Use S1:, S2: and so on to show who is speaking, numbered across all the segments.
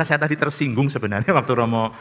S1: Saya tadi tersinggung sebenarnya waktu Romo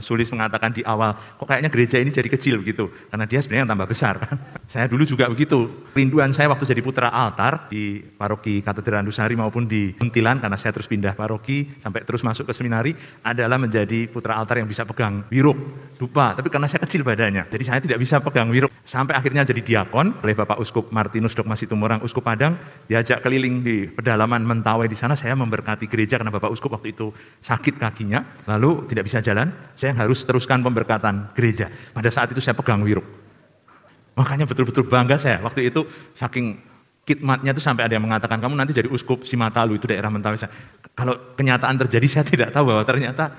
S1: Sulis mengatakan di awal, kok kayaknya gereja ini jadi kecil begitu, karena dia sebenarnya yang tambah besar. Saya dulu juga begitu, rinduan saya waktu jadi putra altar di paroki Katedral Nusari maupun di Muntilan, karena saya terus pindah paroki sampai terus masuk ke seminari, adalah menjadi putra altar yang bisa pegang wiruk, dupa. Tapi karena saya kecil badannya, jadi saya tidak bisa pegang wiruk. Sampai akhirnya jadi diakon oleh Bapak Uskup Martinus Dogma Situmorang, Uskup Padang, diajak keliling di pedalaman Mentawai di sana. Saya memberkati gereja karena Bapak Uskup waktu itu sakit kakinya, lalu tidak bisa jalan. Saya harus teruskan pemberkatan gereja. Pada saat itu saya pegang wiruk. Makanya betul-betul bangga saya. Waktu itu saking khidmatnya itu sampai ada yang mengatakan, kamu nanti jadi uskup Simatalu, itu daerah Mentawai. Kalau kenyataan terjadi saya tidak tahu bahwa ternyata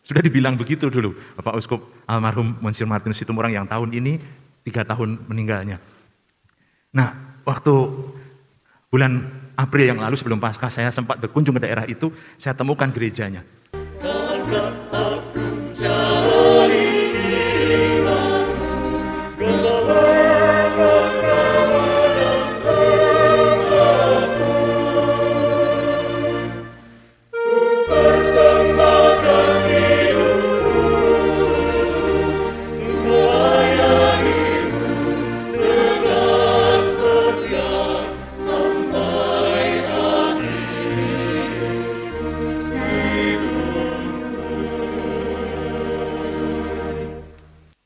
S1: sudah dibilang begitu dulu. Bapak Uskup almarhum Monsignor Martinus Situmorang yang tahun ini 3 tahun meninggalnya. Nah, waktu bulan April yang lalu sebelum Paskah saya sempat berkunjung ke daerah itu, saya temukan gerejanya.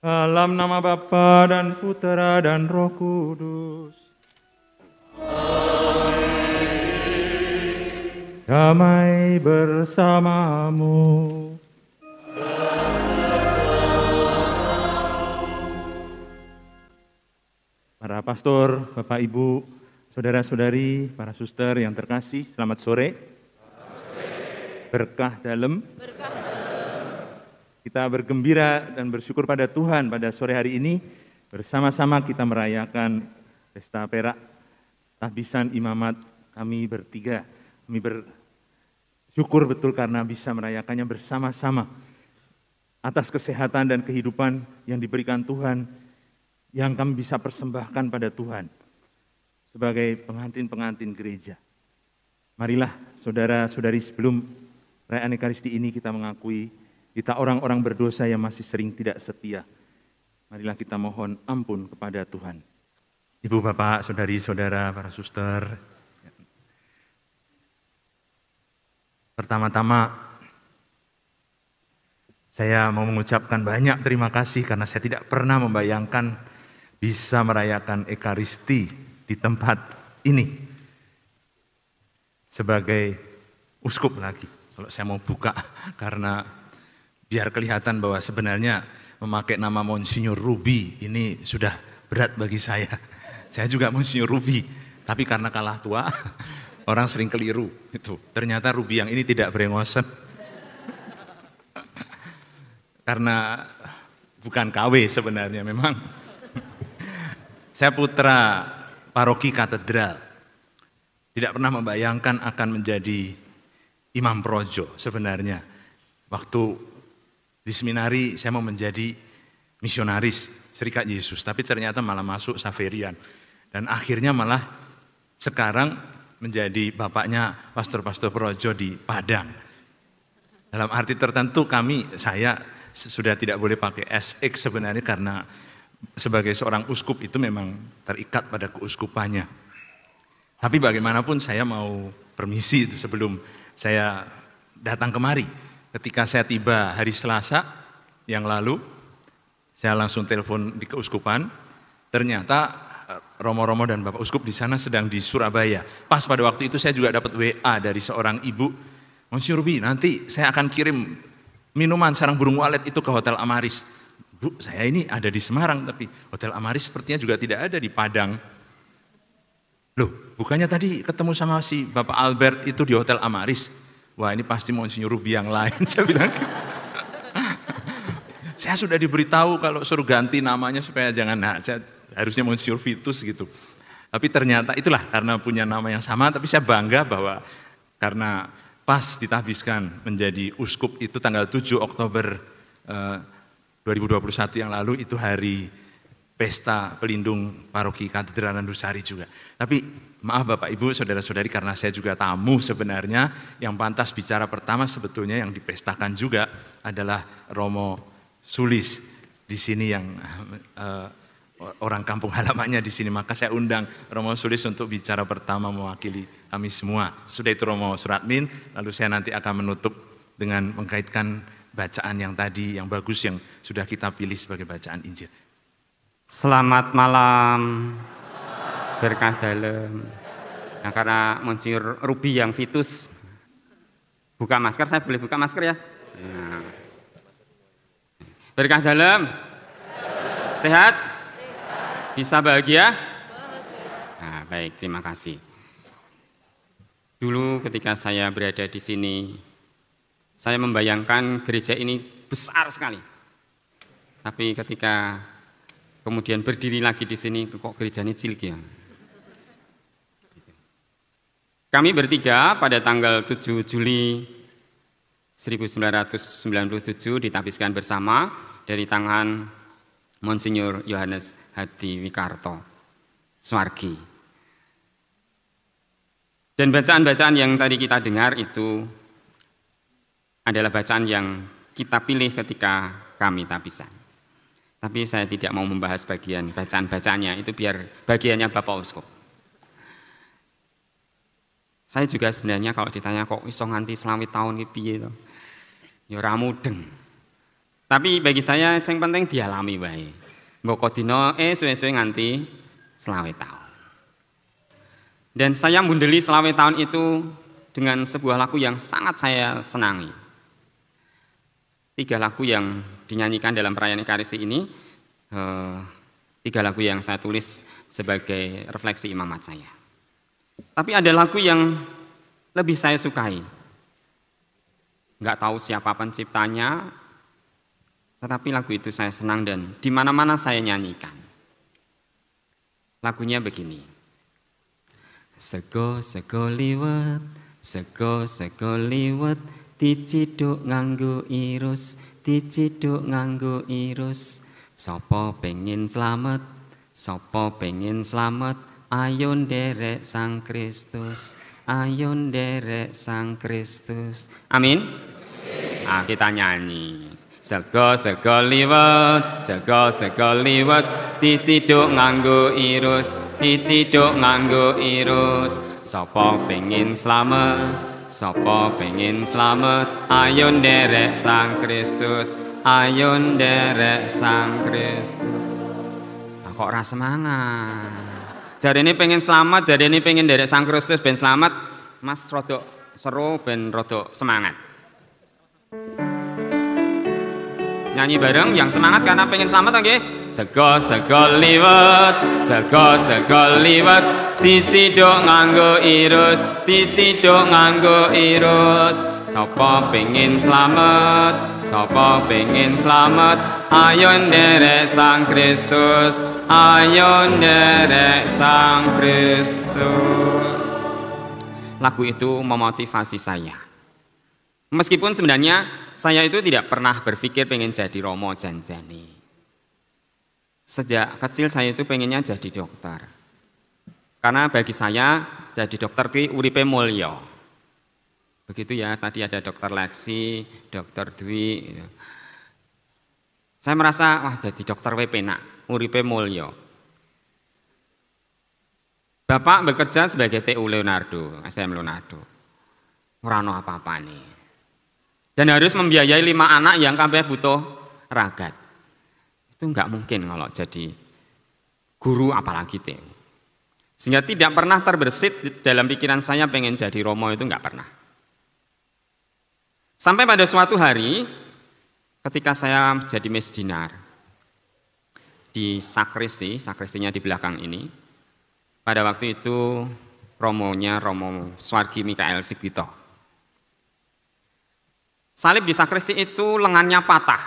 S1: Dalam nama Bapa dan Putera dan Roh Kudus. Amin. Damai bersamamu. Para pastor, Bapak Ibu, saudara-saudari, para suster yang terkasih, selamat sore. Berkah dalam. Kita bergembira dan bersyukur pada Tuhan pada sore hari ini, bersama-sama kita merayakan pesta perak tahbisan imamat kami bertiga. Kami bersyukur betul karena bisa merayakannya bersama-sama atas kesehatan dan kehidupan yang diberikan Tuhan, yang kami bisa persembahkan pada Tuhan sebagai pengantin-pengantin gereja. Marilah saudara-saudari, sebelum perayaan Ekaristi ini kita mengakui kita orang-orang berdosa yang masih sering tidak setia. Marilah kita mohon ampun kepada Tuhan. Ibu, Bapak, saudari-saudara, para suster. Pertama-tama, saya mau mengucapkan banyak terima kasih karena saya tidak pernah membayangkan bisa merayakan Ekaristi di tempat ini. Sebagai uskup lagi, kalau saya mau buka karena biar kelihatan bahwa sebenarnya memakai nama Monsignor Ruby ini sudah berat bagi saya. Saya juga Monsignor Ruby, tapi karena kalah tua, orang sering keliru. Itu ternyata Ruby yang ini tidak berengosen. Karena bukan KW sebenarnya memang. Saya putra paroki katedral. Tidak pernah membayangkan akan menjadi imam projo sebenarnya. Waktu di seminari saya mau menjadi misionaris Serikat Yesus, tapi ternyata malah masuk Xaverian. Dan akhirnya malah sekarang menjadi bapaknya pastor-pastor projo di Padang. Dalam arti tertentu saya sudah tidak boleh pakai SX sebenarnya karena sebagai seorang uskup itu memang terikat pada keuskupannya. Tapi bagaimanapun saya mau permisi itu sebelum saya datang kemari. Ketika saya tiba hari Selasa yang lalu, saya langsung telepon di keuskupan, ternyata Romo-romo dan Bapak Uskup di sana sedang di Surabaya. Pas pada waktu itu saya juga dapat WA dari seorang ibu, Monsignor Ruby, nanti saya akan kirim minuman sarang burung walet itu ke Hotel Amaris. Bu, saya ini ada di Semarang, tapi Hotel Amaris sepertinya juga tidak ada di Padang. Loh, bukannya tadi ketemu sama si Bapak Albert itu di Hotel Amaris? Wah, ini pasti Monsignor Ruby yang lain, saya bilang gitu. Saya sudah diberitahu kalau suruh ganti namanya supaya jangan, saya harusnya Monsignor Vitus gitu. Tapi ternyata itulah karena punya nama yang sama, tapi saya bangga bahwa karena pas ditahbiskan menjadi uskup itu tanggal 7 Oktober 2021 yang lalu, itu hari pesta pelindung paroki Katedral Nusari juga. Tapi maaf Bapak Ibu, saudara-saudari, karena saya juga tamu sebenarnya, yang pantas bicara pertama sebetulnya yang dipestakan juga adalah Romo Sulis di sini yang orang kampung halamannya di sini. Maka saya undang Romo Sulis untuk bicara pertama mewakili kami semua. Sudah itu Romo Suratmin, lalu saya nanti akan menutup dengan mengkaitkan bacaan yang tadi, yang bagus, yang sudah kita pilih sebagai bacaan Injil.
S2: Selamat malam, berkah dalam. Nah, karena Monsinyur Ruby yang Vitus buka masker, saya boleh buka masker ya? Nah. Berkah dalam, sehat, bisa bahagia? Nah, baik, terima kasih. Dulu ketika saya berada di sini, saya membayangkan gereja ini besar sekali. Tapi ketika kemudian berdiri lagi di sini, kok gerejanya cilik ya. Kami bertiga pada tanggal 7 Juli 1997 ditabiskan bersama dari tangan Monsinyur Yohanes Hadi Wikarto Swargi. Dan bacaan-bacaan yang tadi kita dengar itu adalah bacaan yang kita pilih ketika kami tabisan. Tapi saya tidak mau membahas bagian bacaan-bacaannya, itu biar bagiannya Bapak Uskup. Saya juga sebenarnya kalau ditanya kok iso nganti selawit tahun iki piye to? Ya ora mudeng. Tapi bagi saya yang penting dialami wae. Mbok dina suwe-suwe nganti selawit tahun. Dan saya mundeli selawit tahun itu dengan sebuah lagu yang sangat saya senangi. 3 lagu yang dinyanyikan dalam perayaan Ekaristi ini, 3 lagu yang saya tulis sebagai refleksi imamat saya. Tapi ada lagu yang lebih saya sukai. Nggak tahu siapa penciptanya, tetapi lagu itu saya senang dan di mana-mana saya nyanyikan. Lagunya begini. Sego-sego liwet, sego-sego liwet, diciduk nganggo irus, diciduk nganggo irus. Sopo pengen slamet, sopo pengen slamet, ayo nderek Sang Kristus, ayo nderek Sang Kristus. Amin. Nah, kita nyanyi. Sego-sego liwet, sego-sego liwet, diciduk nganggo irus, diciduk nganggo irus. Sopo pengen slamet, sopo pengen slamet, ayo nderek Sang Kristus, ayo nderek Sang Kristus. Nah, kok ora semangat? Jarene pengen selamat, jarene pengen nderek Sang Kristus ben selamat, Mas rodok seru ben rodok semangat. Nyanyi bareng yang semangat karena pengen selamat nggih. Sego-sego liwet, sego-sego liwet, diciduk nganggo irus, diciduk nganggo irus. Sapa pengen slamet, sapa pengen slamet, ayo nderek Sang Kristus, ayo nderek Sang Kristus. Lagu itu memotivasi saya. Meskipun sebenarnya saya itu tidak pernah berpikir pengen jadi Romo janjani. Sejak kecil saya itu pengennya jadi dokter. Karena bagi saya jadi dokter ki uripe mulya. Begitu ya, tadi ada dokter Lexi, dokter Dwi. Saya merasa wah jadi dokter we penak, uripe mulya. Bapak bekerja sebagai TU Leonardo, SM Leonardo. Ora ono apa-apane. Dan harus membiayai 5 anak yang kabeh butuh ragat. Itu enggak mungkin kalau jadi guru apalagi TU. Sehingga tidak pernah terbersit dalam pikiran saya pengen jadi Romo, itu enggak pernah. Sampai pada suatu hari ketika saya jadi mesdinar di sakristinya di belakang ini. Pada waktu itu Romonya Romo Swargi Mikael Sigito. Salib di sakristi itu lengannya patah.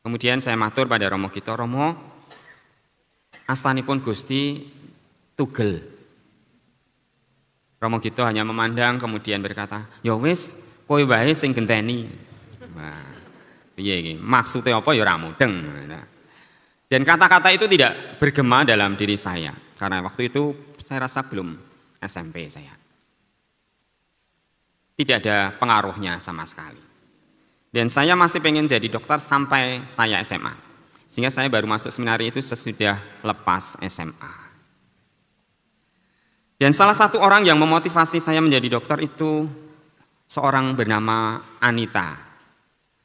S2: Kemudian saya matur pada Romo kita, Romo, astanipun Gusti tugel. Romo kita hanya memandang kemudian berkata, ya wis, kowe wae sing genteni. Nah, piye iki? Maksude apa ya ora mudeng. Dan kata-kata itu tidak bergema dalam diri saya, karena waktu itu saya rasa belum SMP saya. Tidak ada pengaruhnya sama sekali. Dan saya masih pengen jadi dokter sampai saya SMA. Sehingga saya baru masuk seminari itu sesudah lepas SMA. Dan salah satu orang yang memotivasi saya menjadi dokter itu seorang bernama Anita.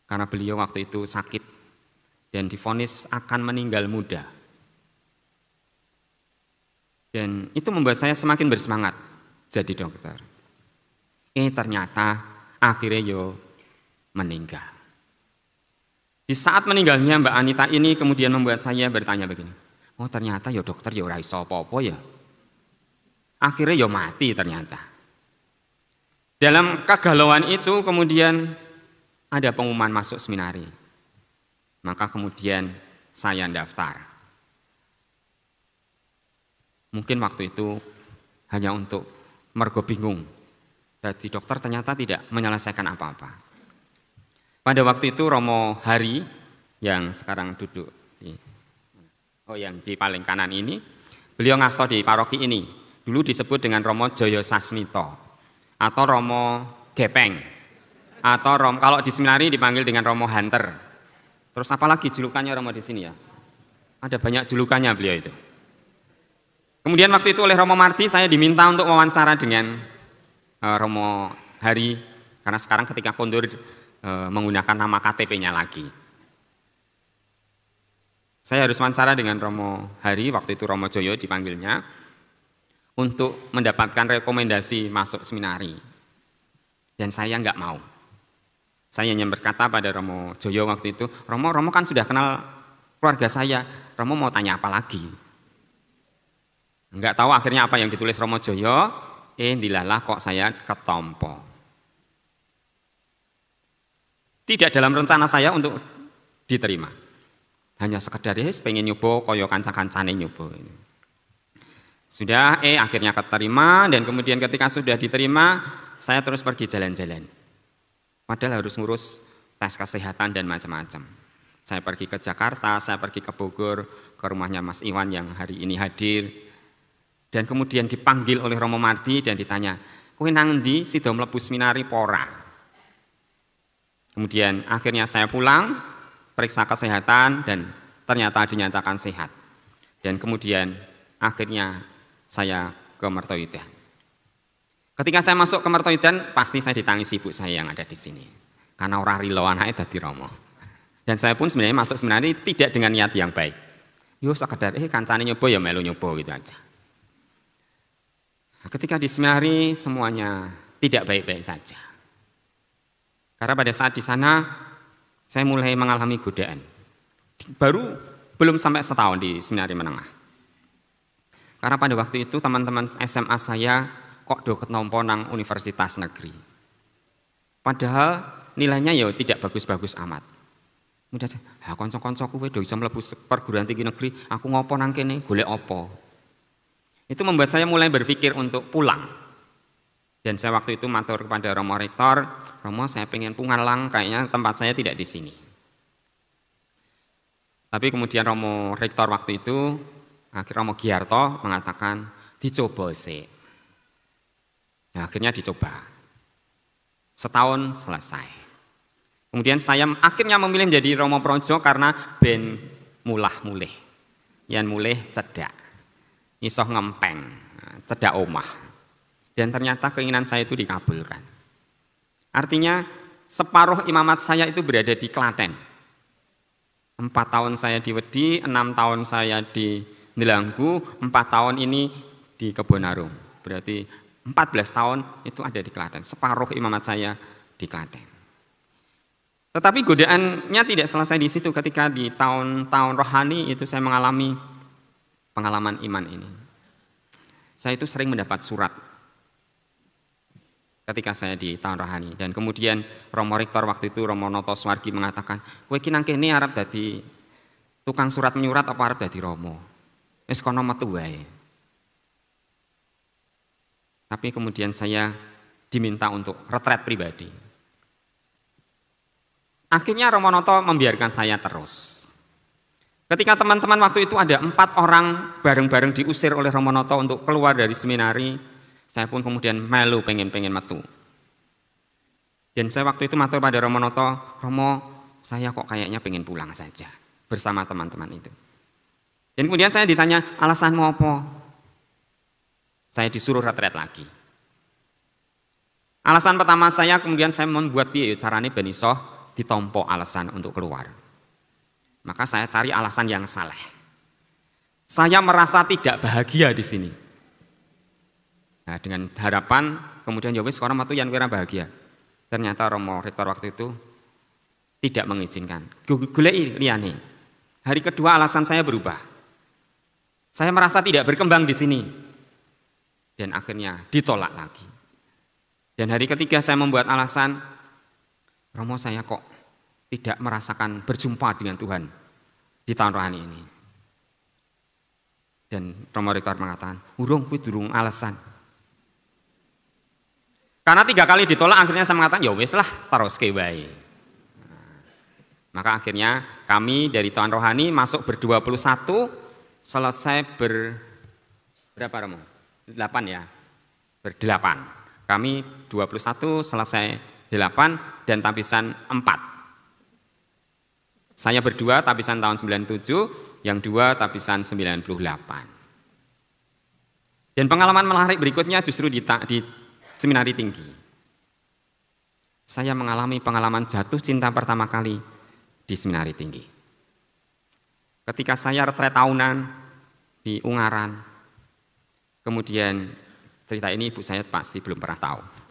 S2: Karena beliau waktu itu sakit dan divonis akan meninggal muda. Dan itu membuat saya semakin bersemangat jadi dokter. Ternyata akhirnya meninggal. Di saat meninggalnya Mbak Anita ini kemudian membuat saya bertanya begini, oh ternyata dokter ora iso apa-apa ya. Akhirnya mati ternyata. Dalam kegalauan itu kemudian ada pengumuman masuk seminari. Maka kemudian saya daftar. Mungkin waktu itu hanya untuk mergo bingung. Jadi dokter ternyata tidak menyelesaikan apa-apa. Pada waktu itu Romo Hari yang sekarang duduk yang di paling kanan ini, beliau ngasto di paroki ini. Dulu disebut dengan Romo Joyo Sasmito atau Romo Gepeng atau kalau di seminari dipanggil dengan Romo Hunter. Terus apalagi julukannya Romo di sini ya? Ada banyak julukannya beliau itu. Kemudian waktu itu oleh Romo Marti saya diminta untuk wawancara dengan Romo Hari karena sekarang ketika kondur menggunakan nama KTP-nya lagi. Saya harus wawancara dengan Romo Hari, waktu itu Romo Joyo dipanggilnya untuk mendapatkan rekomendasi masuk seminari. Dan saya nggak mau. Saya hanya berkata pada Romo Joyo waktu itu, Romo kan sudah kenal keluarga saya, Romo mau tanya apa lagi? Enggak tahu akhirnya apa yang ditulis Romo Joyo, dilalah kok saya ketompo. Tidak dalam rencana saya untuk diterima. Hanya sekedar pengen nyoba kaya kanca-kancane nyoba. Sudah akhirnya keterima dan kemudian ketika sudah diterima, saya terus pergi jalan-jalan. Padahal harus ngurus tes kesehatan dan macam-macam. Saya pergi ke Jakarta, saya pergi ke Bogor, ke rumahnya Mas Iwan yang hari ini hadir. Dan kemudian dipanggil oleh Romo Marti dan ditanya, kowe nang endi sida mlebu seminari pora? Kemudian akhirnya saya pulang, periksa kesehatan dan ternyata dinyatakan sehat. Dan kemudian akhirnya saya ke Mertoyudan. Ketika saya masuk ke Mertoyudan, pasti saya ditangisi ibu saya yang ada di sini. Karena orang rilo anaknya dadi Romo. Dan saya pun sebenarnya masuk seminari tidak dengan niat yang baik. Sekedar kancane nyoba ya melu nyoba gitu aja. Ketika di seminari semuanya tidak baik-baik saja. Karena pada saat di sana saya mulai mengalami godaan. Baru belum sampai setahun di seminari menengah. Karena pada waktu itu teman-teman SMA saya kok ketompo nang universitas negeri. Padahal nilainya tidak bagus-bagus amat. Mudah aja, kanca-kancaku kowe iso mlebu perguruan tinggi negeri, aku ngopo nang kene, golek apa? Itu membuat saya mulai berpikir untuk pulang. Dan saya waktu itu matur kepada Romo Rektor, Romo saya pengen pulang, kayaknya tempat saya tidak di sini. Tapi kemudian Romo Rektor waktu itu, akhirnya Romo Giarto mengatakan, dicoba sih. Nah, akhirnya dicoba. Setahun selesai. Kemudian saya akhirnya memilih menjadi Romo Projo karena ben mulah mulih. Yang mulih cedak. Isoh ngempeng, cedak omah. Dan ternyata keinginan saya itu dikabulkan. Artinya separuh imamat saya itu berada di Klaten. 4 tahun saya di Wedi, 6 tahun saya di Nelanggu, 4 tahun ini di Kebonarum. Berarti 14 tahun itu ada di Klaten. Separuh imamat saya di Klaten. Tetapi godaannya tidak selesai di situ. Ketika di tahun-tahun rohani itu saya mengalami pengalaman iman ini. Saya itu sering mendapat surat ketika saya di tahun rohani. Dan kemudian Romo Rektor waktu itu, Romo Noto Swargi mengatakan, kowe ki nang kene arep dadi tukang surat menyurat apa arep dadi Romo? Wis kono metu wae. Tapi kemudian saya diminta untuk retret pribadi. Akhirnya Romo Noto membiarkan saya terus. Ketika teman-teman waktu itu ada 4 orang bareng-bareng diusir oleh Romo Noto untuk keluar dari seminari, saya pun kemudian melu pengen metu. Dan saya waktu itu matur pada Romo Noto, Romo, saya kok kayaknya pengen pulang saja bersama teman-teman itu. Dan kemudian saya ditanya, alasanmu apa? Saya disuruh retret lagi. Alasan pertama saya kemudian saya membuat piye carane ben iso ditompo alasan untuk keluar. Maka saya cari alasan yang salah. Saya merasa tidak bahagia di sini. Nah, dengan harapan kemudian ya wis orang matu yang kira bahagia. Ternyata Romo Rektor waktu itu tidak mengizinkan. Goleki liyane. Hari kedua alasan saya berubah. Saya merasa tidak berkembang di sini. Dan akhirnya ditolak lagi. Dan hari ketiga saya membuat alasan, Romo saya kok tidak merasakan berjumpa dengan Tuhan di tahun rohani ini. Dan Romo Rektor mengatakan, urung kuwi durung alasan. Karena 3 kali ditolak akhirnya saya mengatakan, ya wis lah taroske wae. Maka akhirnya kami dari tahun rohani masuk ber-21, selesai berapa Romo? 8 ya? Ber-8. Kami 21 selesai 8 dan tabisan 4. Saya berdua tabisan tahun 97, yang 2 tabisan 98. Dan pengalaman menarik berikutnya justru di seminari tinggi. Saya mengalami pengalaman jatuh cinta pertama kali di seminari tinggi. Ketika saya retret tahunan di Ungaran, kemudian cerita ini ibu saya pasti belum pernah tahu.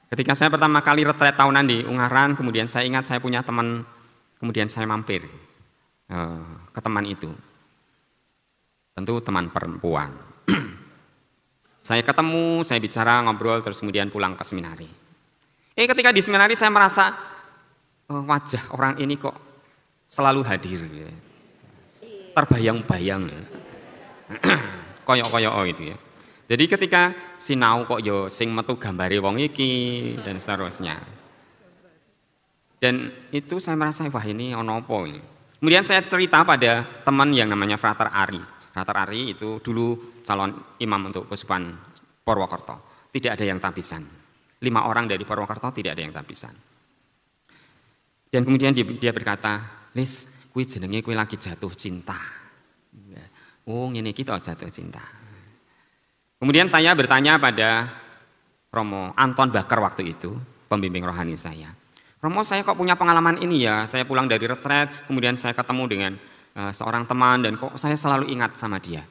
S2: Ketika saya pertama kali retret tahunan di Ungaran, kemudian saya ingat saya punya teman, kemudian saya mampir ke teman itu. Tentu teman perempuan. Saya ketemu, saya bicara, ngobrol, terus kemudian pulang ke seminari. Ketika di seminari saya merasa wajah orang ini kok selalu hadir. Ya. Terbayang-bayang. Ya. Koyok-koyok itu ya. Jadi ketika sinau kok yo sing metu gambare wong iki dan seterusnya. Dan itu saya merasa wah ini ono apa ini. Kemudian saya cerita pada teman yang namanya Frater Ari. Frater Ari itu dulu calon imam untuk Keuskupan Purwokerto. Tidak ada yang tabisan. 5 orang dari Purwokerto tidak ada yang tabisan. Dan kemudian dia berkata, "Lis, kuwi jenenge kuwi lagi jatuh cinta." Oh, ngene iki tok jatuh cinta. Kemudian saya bertanya pada Romo Anton Bakar waktu itu, pembimbing rohani saya. Romo, saya kok punya pengalaman ini ya, saya pulang dari retret, kemudian saya ketemu dengan seorang teman dan kok saya selalu ingat sama dia.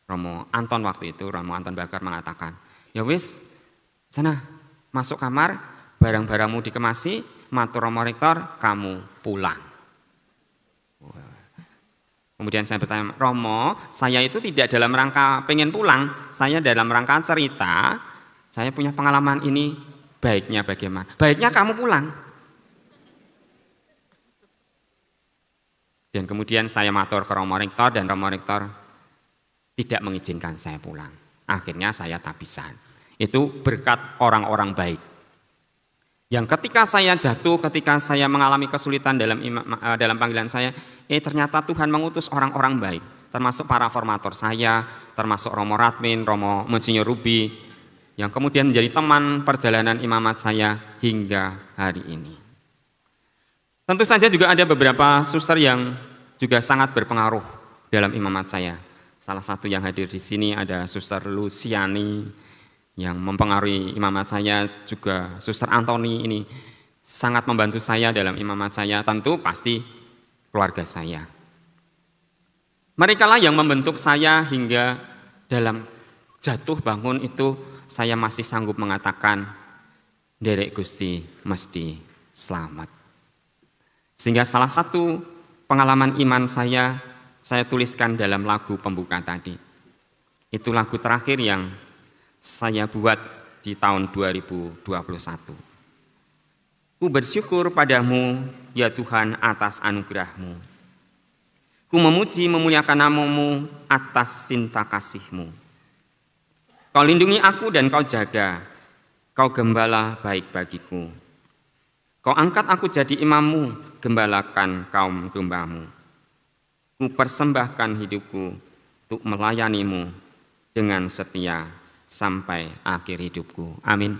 S2: Romo Anton waktu itu, Romo Anton Bakar mengatakan, ya wis, sana masuk kamar, barang-barangmu dikemasi, matur Romo Rektor, kamu pulang. Kemudian saya bertanya, Romo, saya itu tidak dalam rangka pengen pulang, saya dalam rangka cerita, saya punya pengalaman ini, baiknya bagaimana? Baiknya kamu pulang. Dan kemudian saya matur ke Romo Rektor dan Romo Rektor tidak mengizinkan saya pulang. Akhirnya saya tabisan. Itu berkat orang-orang baik. Yang ketika saya jatuh, ketika saya mengalami kesulitan dalam panggilan saya, ternyata Tuhan mengutus orang-orang baik, termasuk para formator saya, termasuk Romo Radmin, Romo Monsinyur Ruby, yang kemudian menjadi teman perjalanan imamat saya hingga hari ini. Tentu saja juga ada beberapa suster yang juga sangat berpengaruh dalam imamat saya. Salah satu yang hadir di sini ada Suster Luciani, yang mempengaruhi imamat saya, juga Suster Antoni ini sangat membantu saya dalam imamat saya, tentu pasti keluarga saya. Mereka lah yang membentuk saya hingga dalam jatuh bangun itu saya masih sanggup mengatakan, Derek Gusti mesti selamat. Sehingga salah satu pengalaman iman saya tuliskan dalam lagu pembuka tadi. Itu lagu terakhir yang saya buat di tahun 2021. Ku bersyukur padamu, ya Tuhan, atas anugerah-Mu. Ku memuji memuliakan nama-Mu atas cinta kasih-Mu. Kau lindungi aku dan Kau jaga, Kau gembala baik bagiku. Kau angkat aku jadi imammu, gembalakan kaum dombamu. Ku persembahkan hidupku untuk melayanimu dengan setia sampai akhir hidupku. Amin.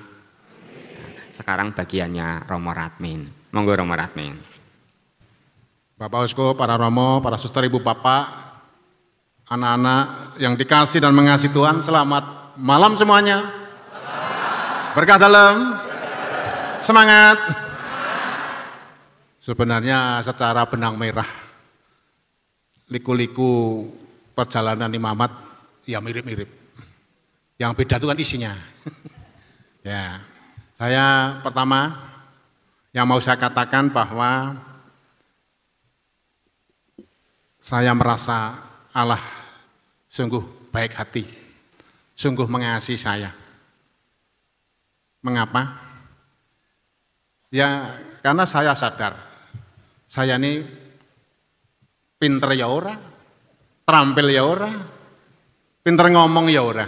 S2: Sekarang bagiannya Romo Radmin. Monggo Romo Radmin.
S3: Bapak Uskup, para Romo, para suster, ibu bapak, anak-anak yang dikasih dan mengasihi Tuhan, selamat malam semuanya. Berkah dalam, semangat. Sebenarnya secara benang merah, liku-liku perjalanan imamat ya mirip-mirip. Yang beda itu kan isinya. Ya, saya pertama yang mau saya katakan bahwa saya merasa Allah sungguh baik hati, sungguh mengasihi saya. Mengapa? Ya karena saya sadar, saya ini pinter ya ora, terampil ya ora, pinter ngomong ya ora.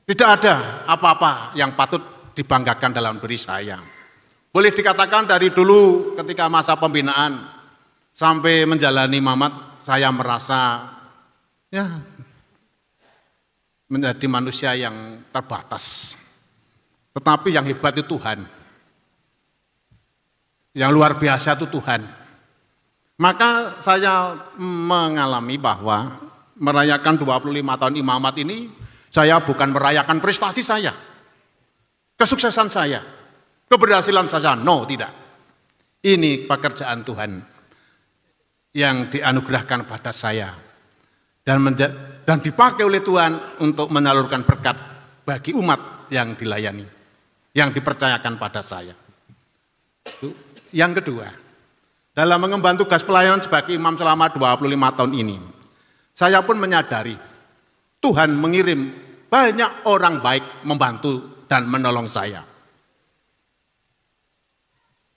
S3: Tidak ada apa-apa yang patut dibanggakan dalam diri saya. Boleh dikatakan dari dulu ketika masa pembinaan sampai menjalani imamat, saya merasa ya menjadi manusia yang terbatas. Tetapi yang hebat itu Tuhan. Yang luar biasa itu Tuhan. Maka saya mengalami bahwa merayakan 25 tahun imamat ini, saya bukan merayakan prestasi saya, kesuksesan saya, keberhasilan saya, no, tidak. Ini pekerjaan Tuhan yang dianugerahkan pada saya dan dipakai oleh Tuhan untuk menyalurkan berkat bagi umat yang dilayani, yang dipercayakan pada saya. Yang kedua, dalam mengemban tugas pelayanan sebagai imam selama 25 tahun ini, saya pun menyadari Tuhan mengirim banyak orang baik membantu dan menolong saya.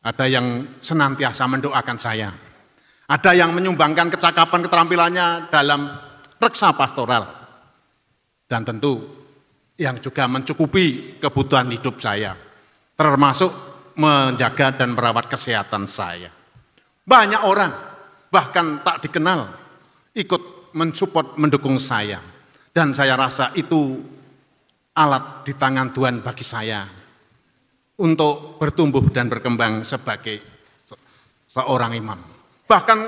S3: Ada yang senantiasa mendoakan saya. Ada yang menyumbangkan kecakapan keterampilannya dalam reksa pastoral. Dan tentu yang juga mencukupi kebutuhan hidup saya. Termasuk menjaga dan merawat kesehatan saya. Banyak orang, bahkan tak dikenal, ikut mensupport, mendukung saya. Dan saya rasa itu alat di tangan Tuhan bagi saya untuk bertumbuh dan berkembang sebagai seorang imam. Bahkan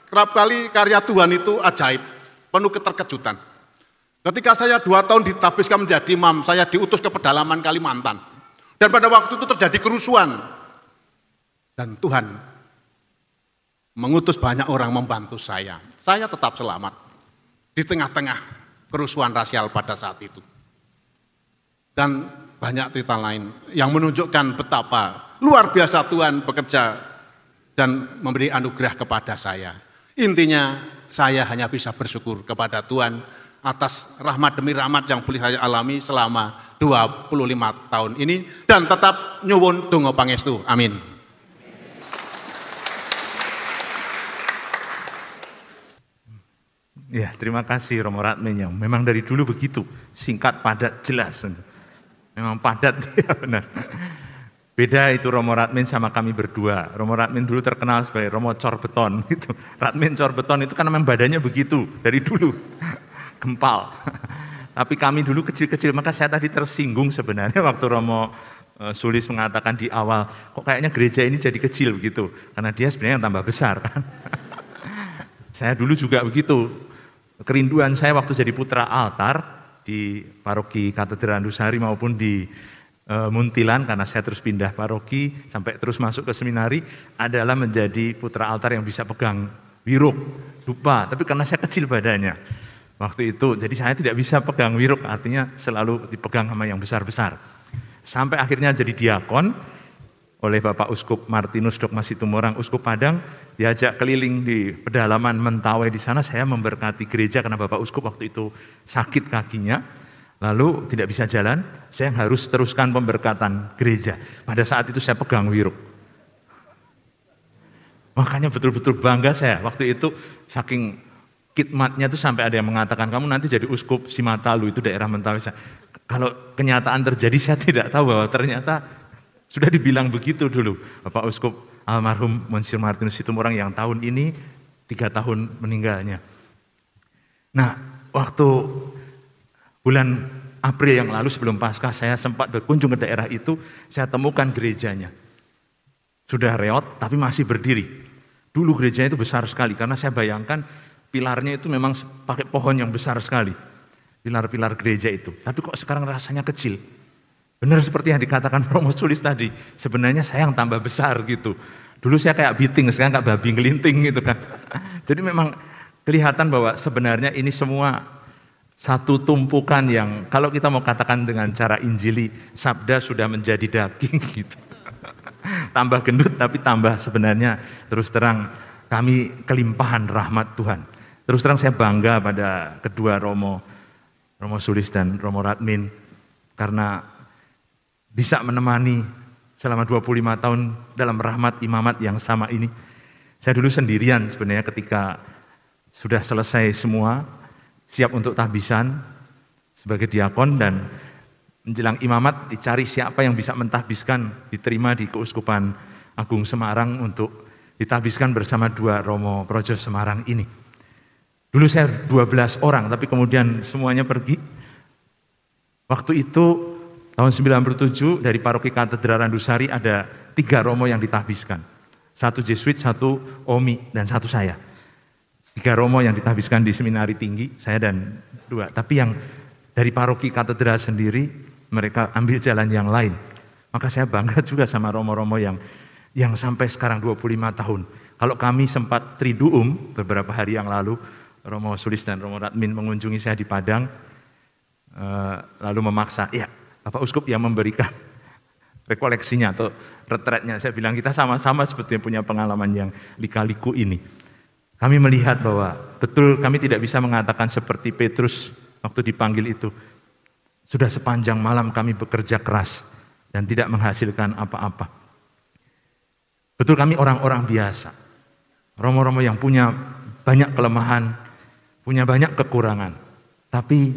S3: kerap kali karya Tuhan itu ajaib, penuh keterkejutan. Ketika saya 2 tahun ditabiskan menjadi imam, saya diutus ke pedalaman Kalimantan. Dan pada waktu itu terjadi kerusuhan. Dan Tuhan mengutus banyak orang membantu saya. Saya tetap selamat di tengah-tengah kerusuhan rasial pada saat itu. Dan banyak cerita lain yang menunjukkan betapa luar biasa Tuhan bekerja dan memberi anugerah kepada saya. Intinya saya hanya bisa bersyukur kepada Tuhan atas rahmat demi rahmat yang boleh saya alami selama 25 tahun ini dan tetap nyuwun donga pangestu. Amin.
S1: Ya, terima kasih Romo Radmin yang memang dari dulu begitu, singkat, padat, jelas. Memang padat, ya benar. Beda itu Romo Radmin sama kami berdua. Romo Radmin dulu terkenal sebagai Romo Cor Beton. Itu. Radmin Cor Beton itu kan memang badannya begitu, dari dulu. Gempal. Tapi kami dulu kecil-kecil, maka saya tadi tersinggung sebenarnya waktu Romo Sulis mengatakan di awal, kok kayaknya gereja ini jadi kecil begitu. Karena dia sebenarnya yang tambah besar. Kan? Saya dulu juga begitu. Kerinduan saya waktu jadi putra altar di paroki Katedral Andusari maupun di Muntilan, karena saya terus pindah paroki sampai terus masuk ke seminari, adalah menjadi putra altar yang bisa pegang wiruk, dupa. Tapi karena saya kecil badannya waktu itu, jadi saya tidak bisa pegang wiruk, artinya selalu dipegang sama yang besar-besar. Sampai akhirnya jadi diakon oleh Bapak Uskup Martinus Dogma Situmorang, Uskup Padang, diajak keliling di pedalaman Mentawai di sana. Saya memberkati gereja karena Bapak Uskup waktu itu sakit kakinya, lalu tidak bisa jalan. Saya harus teruskan pemberkatan gereja. Pada saat itu saya pegang wiruk. Makanya betul-betul bangga saya waktu itu, saking khidmatnya itu sampai ada yang mengatakan kamu nanti jadi Uskup Simatalu, itu daerah Mentawai. Kalau kenyataan terjadi saya tidak tahu bahwa ternyata Sudah dibilang begitu dulu. Bapak Uskup almarhum Monsinyur Martinus Situmorang yang tahun ini 3 tahun meninggalnya. Nah, waktu bulan April yang lalu sebelum Paskah saya sempat berkunjung ke daerah itu, saya temukan gerejanya. Sudah reot tapi masih berdiri. Dulu gerejanya itu besar sekali karena saya bayangkan pilarnya itu memang pakai pohon yang besar sekali. Pilar-pilar gereja itu. Tapi kok sekarang rasanya kecil. Benar seperti yang dikatakan Romo Sulis tadi. Sebenarnya saya yang tambah besar gitu. Dulu saya kayak biting, sekarang kayak babi ngelinting gitu kan. Jadi memang kelihatan bahwa sebenarnya ini semua satu tumpukan yang kalau kita mau katakan dengan cara injili, sabda sudah menjadi daging gitu. Tambah gendut tapi tambah sebenarnya terus terang kami kelimpahan rahmat Tuhan. Terus terang saya bangga pada kedua Romo Sulis dan Romo Radmin karena bisa menemani selama 25 tahun dalam rahmat imamat yang sama ini. Saya dulu sendirian sebenarnya ketika sudah selesai semua, siap untuk tahbisan sebagai diakon dan menjelang imamat dicari siapa yang bisa mentahbiskan, diterima di Keuskupan Agung Semarang untuk ditahbiskan bersama 2 Romo Projo Semarang ini. Dulu saya 12 orang tapi kemudian semuanya pergi. Waktu itu tahun 97 dari Paroki Katedral Randusari ada 3 Romo yang ditahbiskan. 1 Jesuit, 1 Omi, dan 1 saya. 3 Romo yang ditahbiskan di seminari tinggi, saya dan 2. Tapi yang dari Paroki Katedral sendiri mereka ambil jalan yang lain. Maka saya bangga juga sama Romo-Romo yang sampai sekarang 25 tahun. Kalau kami sempat triduum beberapa hari yang lalu, Romo Sulis dan Romo Radmin mengunjungi saya di Padang, lalu memaksa, ya Bapak Uskup yang memberikan rekoleksinya atau retretnya. Saya bilang kita sama-sama sebetulnya punya pengalaman yang lika-liku ini. Kami melihat bahwa betul kami tidak bisa mengatakan seperti Petrus waktu dipanggil itu. Sudah sepanjang malam kami bekerja keras dan tidak menghasilkan apa-apa. Betul kami orang-orang biasa. Romo-romo yang punya banyak kelemahan, punya banyak kekurangan. Tapi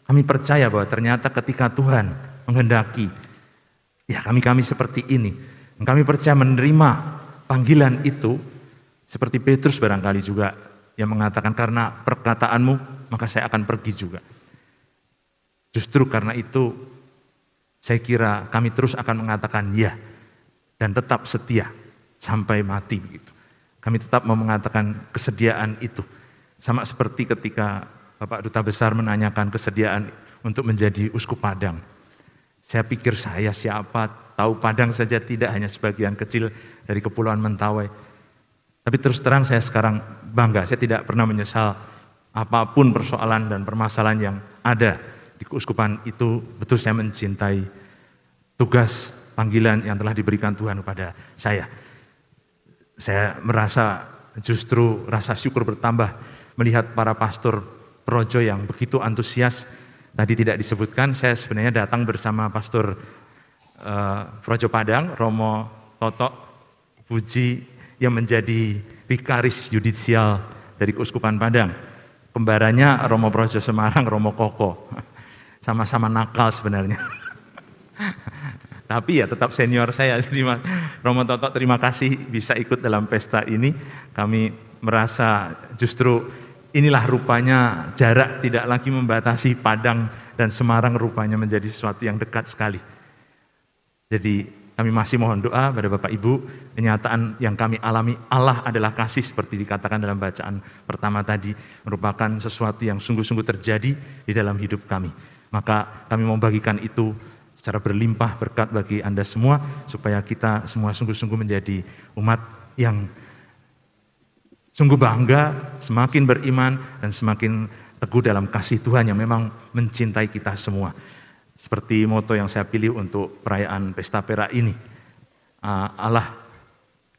S1: kami percaya bahwa ternyata ketika Tuhan menghendaki, ya kami seperti ini. Dan kami percaya menerima panggilan itu, seperti Petrus barangkali juga yang mengatakan karena perkataanmu maka saya akan pergi juga. Justru karena itu saya kira kami terus akan mengatakan ya dan tetap setia sampai mati begitu. Kami tetap mau mengatakan kesediaan itu. Sama seperti ketika Bapak Duta Besar menanyakan kesediaan untuk menjadi Uskup Padang. Saya pikir saya siapa, tahu Padang saja tidak, hanya sebagian kecil dari Kepulauan Mentawai. Tapi terus terang saya sekarang bangga, saya tidak pernah menyesal apapun persoalan dan permasalahan yang ada di keuskupan itu. Betul saya mencintai tugas panggilan yang telah diberikan Tuhan kepada saya. Saya merasa justru rasa syukur bertambah melihat para pastor Projo yang begitu antusias. Tadi tidak disebutkan, saya sebenarnya datang bersama pastor Projo Padang, Romo Toto Puji yang menjadi vikaris yudisial dari Keuskupan Padang. Kembarannya Romo Projo Semarang, Romo Koko. Sama-sama nakal sebenarnya. Tapi ya tetap senior saya. Jadi Romo Toto terima kasih bisa ikut dalam pesta ini. Kami merasa justru inilah rupanya jarak tidak lagi membatasi Padang dan Semarang, rupanya menjadi sesuatu yang dekat sekali. Jadi kami masih mohon doa pada Bapak Ibu, kenyataan yang kami alami Allah adalah kasih seperti dikatakan dalam bacaan pertama tadi, merupakan sesuatu yang sungguh-sungguh terjadi di dalam hidup kami. Maka kami mau bagikan itu secara berlimpah berkat bagi Anda semua, supaya kita semua sungguh-sungguh menjadi umat yang sungguh bangga, semakin beriman, dan semakin teguh dalam kasih Tuhan yang memang mencintai kita semua. Seperti moto yang saya pilih untuk perayaan Pesta Perak ini. Allah,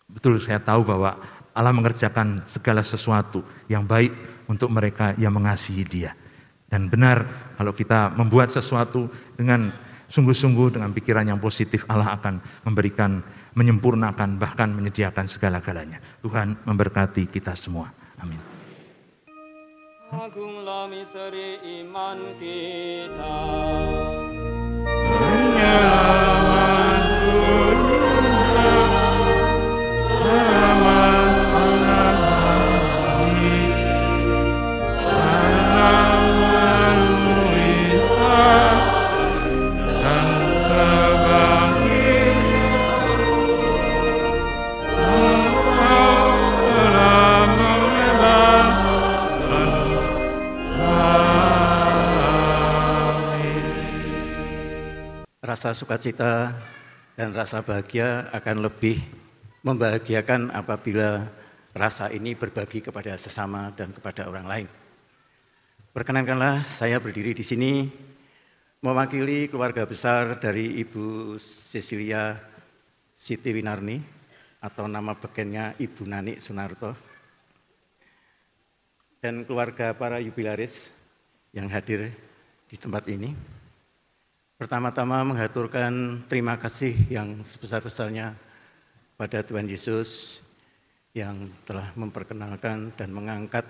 S1: betul saya tahu bahwa Allah mengerjakan segala sesuatu yang baik untuk mereka yang mengasihi Dia. Dan benar, kalau kita membuat sesuatu dengan sungguh-sungguh, dengan pikiran yang positif, Allah akan memberikan, menyempurnakan, bahkan menyediakan segala-galanya. Tuhan memberkati kita semua. Amin.
S4: Agunglah misteri iman kita.
S1: Menyelamatkan
S5: rasa sukacita dan rasa bahagia akan lebih membahagiakan apabila rasa ini berbagi kepada sesama dan kepada orang lain. Perkenankanlah saya berdiri di sini mewakili keluarga besar dari Ibu Cecilia Siti Winarni atau nama bekennya Ibu Nani Sunarto dan keluarga para jubilaris yang hadir di tempat ini. Pertama-tama mengaturkan terima kasih yang sebesar-besarnya pada Tuhan Yesus yang telah memperkenalkan dan mengangkat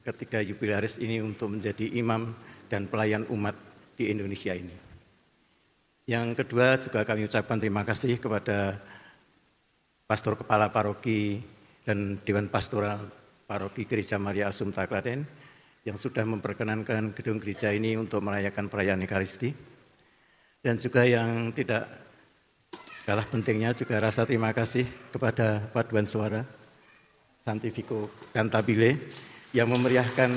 S5: ketiga jubilaris ini untuk menjadi imam dan pelayan umat di Indonesia ini. Yang kedua juga kami ucapkan terima kasih kepada Pastor Kepala Paroki dan Dewan Pastoral Paroki Gereja Maria Assumpta Klaten yang sudah memperkenankan gedung gereja ini untuk merayakan perayaan Ekaristi. Dan juga yang tidak kalah pentingnya juga rasa terima kasih kepada Paduan Suara Santifico Cantabile yang memeriahkan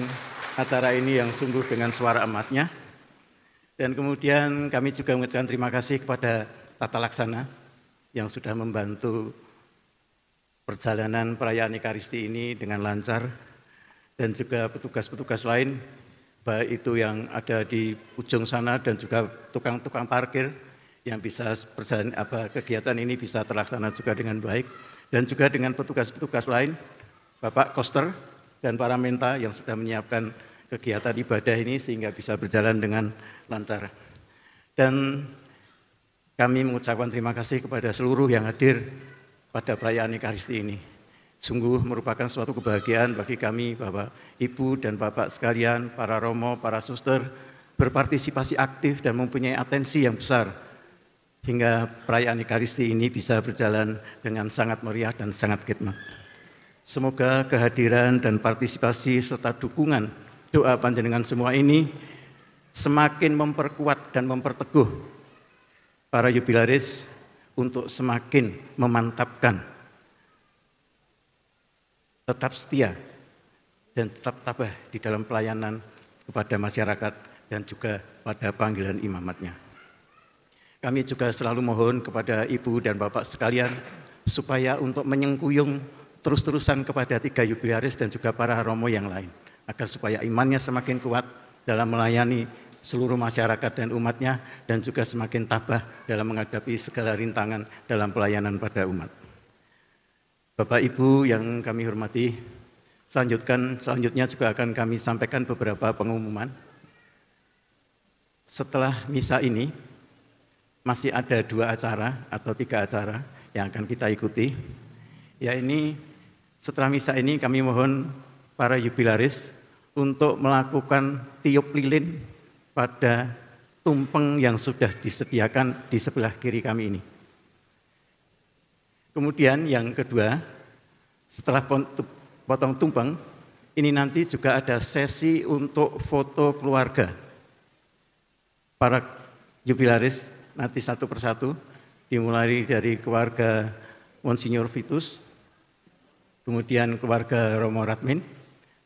S5: acara ini yang sungguh dengan suara emasnya. Dan kemudian kami juga mengucapkan terima kasih kepada Tata Laksana yang sudah membantu perjalanan perayaan Ekaristi ini dengan lancar, dan juga petugas-petugas lain, baik itu yang ada di ujung sana dan juga tukang-tukang parkir yang bisa kegiatan ini bisa terlaksana juga dengan baik, dan juga dengan petugas-petugas lain, Bapak Koster dan para Menta yang sudah menyiapkan kegiatan ibadah ini sehingga bisa berjalan dengan lancar. Dan kami mengucapkan terima kasih kepada seluruh yang hadir pada perayaan Ekaristi ini. Sungguh merupakan suatu kebahagiaan bagi kami, Bapak, Ibu, dan Bapak sekalian, para romo, para suster, berpartisipasi aktif dan mempunyai atensi yang besar hingga perayaan Ekaristi ini bisa berjalan dengan sangat meriah dan sangat khidmat. Semoga kehadiran dan partisipasi serta dukungan doa panjenengan semua ini semakin memperkuat dan memperteguh para jubilaris untuk semakin memantapkan tetap setia dan tetap tabah di dalam pelayanan kepada masyarakat dan juga pada panggilan imamatnya. Kami juga selalu mohon kepada Ibu dan Bapak sekalian supaya untuk menyengkuyung terus-terusan kepada tiga jubilaris dan juga para romo yang lain, agar supaya imannya semakin kuat dalam melayani seluruh masyarakat dan umatnya, dan juga semakin tabah dalam menghadapi segala rintangan dalam pelayanan pada umat. Bapak Ibu yang kami hormati, selanjutnya juga akan kami sampaikan beberapa pengumuman. Setelah misa ini, masih ada 2 acara atau 3 acara yang akan kita ikuti. Ya, ini setelah misa ini kami mohon para jubilaris untuk melakukan tiup lilin pada tumpeng yang sudah disediakan di sebelah kiri kami ini. Kemudian yang kedua, setelah potong tumpeng, ini nanti juga ada sesi untuk foto keluarga. Para jubilaris nanti satu persatu, dimulai dari keluarga Monsinyur Vitus, kemudian keluarga Romo Radmin,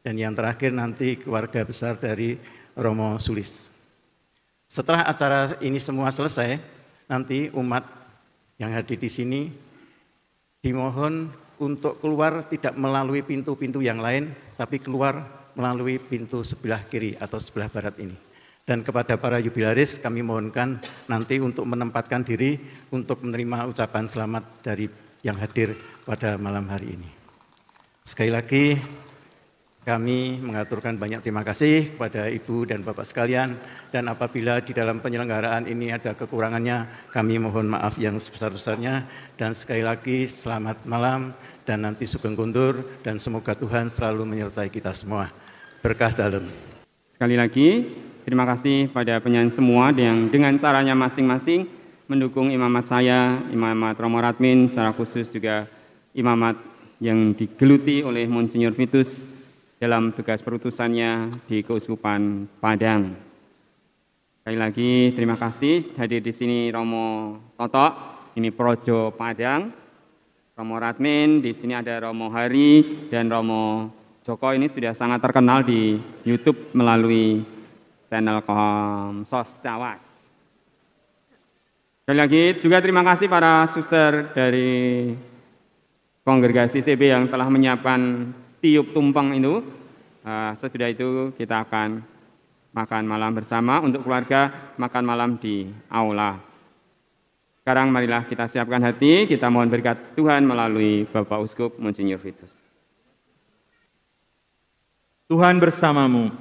S5: dan yang terakhir nanti keluarga besar dari Romo Sulis. Setelah acara ini semua selesai, nanti umat yang hadir di sini dimohon untuk keluar tidak melalui pintu-pintu yang lain, tapi keluar melalui pintu sebelah kiri atau sebelah barat ini. Dan kepada para jubilaris kami mohonkan nanti untuk menempatkan diri untuk menerima ucapan selamat dari yang hadir pada malam hari ini. Sekali lagi kami mengaturkan banyak terima kasih kepada Ibu dan Bapak sekalian, dan apabila di dalam penyelenggaraan ini ada kekurangannya, kami mohon maaf yang sebesar-besarnya, dan sekali lagi selamat malam dan nanti sugeng kundur, dan semoga Tuhan selalu menyertai kita semua. Berkah dalem.
S2: Sekali lagi, terima kasih pada penyanyi semua yang dengan caranya masing-masing mendukung imamat saya, imamat Romo Radmin, secara khusus juga imamat yang digeluti oleh Monsinyur Vitus dalam tugas perutusannya di Keuskupan Padang. Sekali lagi terima kasih hadir di sini Romo Totok, ini Projo Padang, Romo Radmin, di sini ada Romo Hari dan Romo Joko, ini sudah sangat terkenal di YouTube melalui channel Komsos Cawas.
S4: Sekali lagi juga terima kasih para suster dari kongregasi CB yang telah menyiapkan tiup tumpeng itu. Sesudah itu kita akan makan malam bersama untuk keluarga, makan malam di aula. Sekarang marilah kita siapkan hati, kita mohon berkat Tuhan melalui Bapak Uskup Monsinyur Vitus.
S1: Tuhan bersamamu.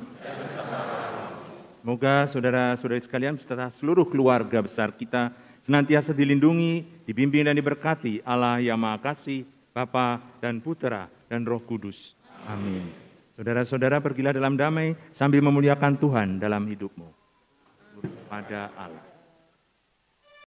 S1: Semoga saudara-saudari sekalian beserta seluruh keluarga besar kita senantiasa dilindungi, dibimbing dan diberkati Allah yang Maha Kasih, Bapa dan Putera dan Roh Kudus. Amin. Saudara-saudara pergilah dalam damai sambil memuliakan Tuhan dalam hidupmu. Pada Allah.